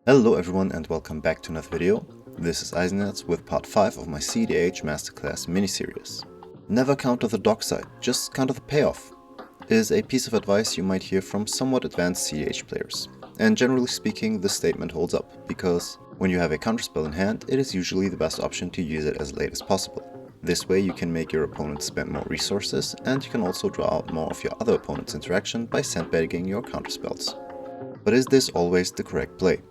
Hello everyone and welcome back to another video. This is Eisenherz with part 5 of my cEDH Masterclass mini-series. Never counter the Dockside, just counter the payoff, is a piece of advice you might hear from somewhat advanced cEDH players. And generally speaking, this statement holds up, because when you have a counterspell in hand, it is usually the best option to use it as late as possible. This way you can make your opponent spend more resources, and you can also draw out more of your other opponent's interaction by sandbagging your counterspells. But is this always the correct play?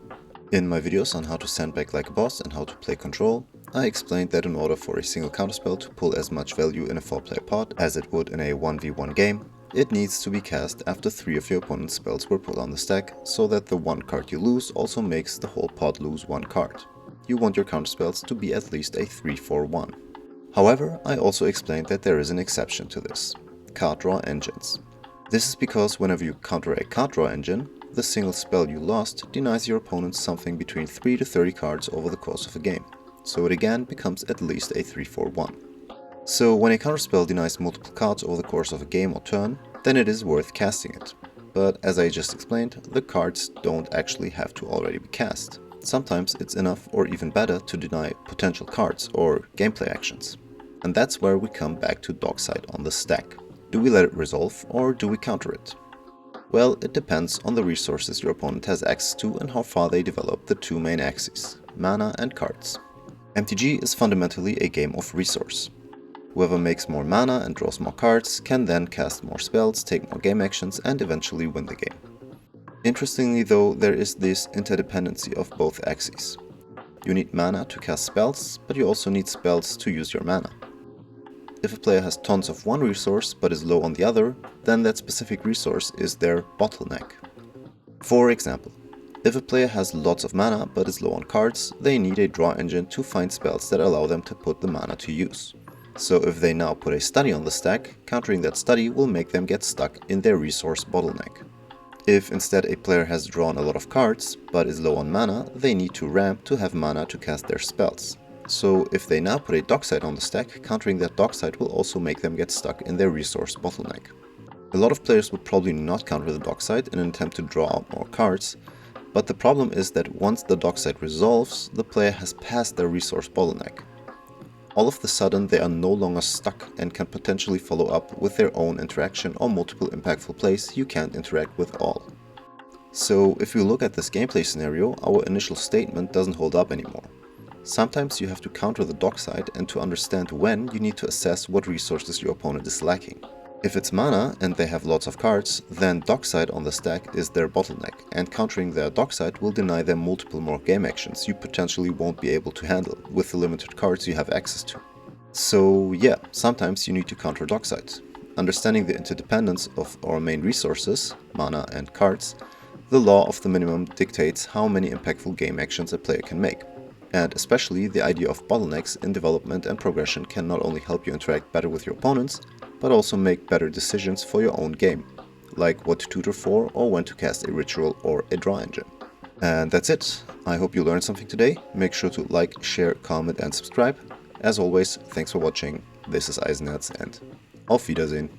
In my videos on how to sandbag like a boss and how to play control, I explained that in order for a single counterspell to pull as much value in a 4-player pot as it would in a 1v1 game, it needs to be cast after 3 of your opponent's spells were put on the stack, so that the 1 card you lose also makes the whole pot lose 1 card. You want your counterspells to be at least a 3-4-1. However, I also explained that there is an exception to this: card draw engines. This is because whenever you counter a card draw engine, the single spell you lost denies your opponent something between 3 to 30 cards over the course of a game, so it again becomes at least a 3-4-1. So when a counterspell denies multiple cards over the course of a game or turn, then it is worth casting it. But as I just explained, the cards don't actually have to already be cast. Sometimes it's enough or even better to deny potential cards or gameplay actions. And that's where we come back to Dockside on the stack. Do we let it resolve or do we counter it? Well, it depends on the resources your opponent has access to and how far they develop the two main axes, mana and cards. MTG is fundamentally a game of resource. Whoever makes more mana and draws more cards can then cast more spells, take more game actions, and eventually win the game. Interestingly though, there is this interdependency of both axes. You need mana to cast spells, but you also need spells to use your mana. If a player has tons of one resource but is low on the other, then that specific resource is their bottleneck. For example, if a player has lots of mana but is low on cards, they need a draw engine to find spells that allow them to put the mana to use. So if they now put a study on the stack, countering that study will make them get stuck in their resource bottleneck. If instead a player has drawn a lot of cards but is low on mana, they need to ramp to have mana to cast their spells. So if they now put a Dockside on the stack, countering that Dockside will also make them get stuck in their resource bottleneck. A lot of players would probably not counter the Dockside in an attempt to draw out more cards, but the problem is that once the Dockside resolves, the player has passed their resource bottleneck. All of a sudden they are no longer stuck and can potentially follow up with their own interaction or multiple impactful plays you can't interact with all. So if you look at this gameplay scenario, our initial statement doesn't hold up anymore. Sometimes you have to counter the Dockside, and to understand when, you need to assess what resources your opponent is lacking. If it's mana and they have lots of cards, then Dockside on the stack is their bottleneck, and countering their Dockside will deny them multiple more game actions you potentially won't be able to handle with the limited cards you have access to. So yeah, sometimes you need to counter Dockside. Understanding the interdependence of our main resources, mana and cards, the law of the minimum dictates how many impactful game actions a player can make. And especially the idea of bottlenecks in development and progression can not only help you interact better with your opponents, but also make better decisions for your own game, like what to tutor for or when to cast a ritual or a draw engine. And that's it. I hope you learned something today. Make sure to like, share, comment and subscribe. As always, thanks for watching. This is Eisenherz and auf Wiedersehen.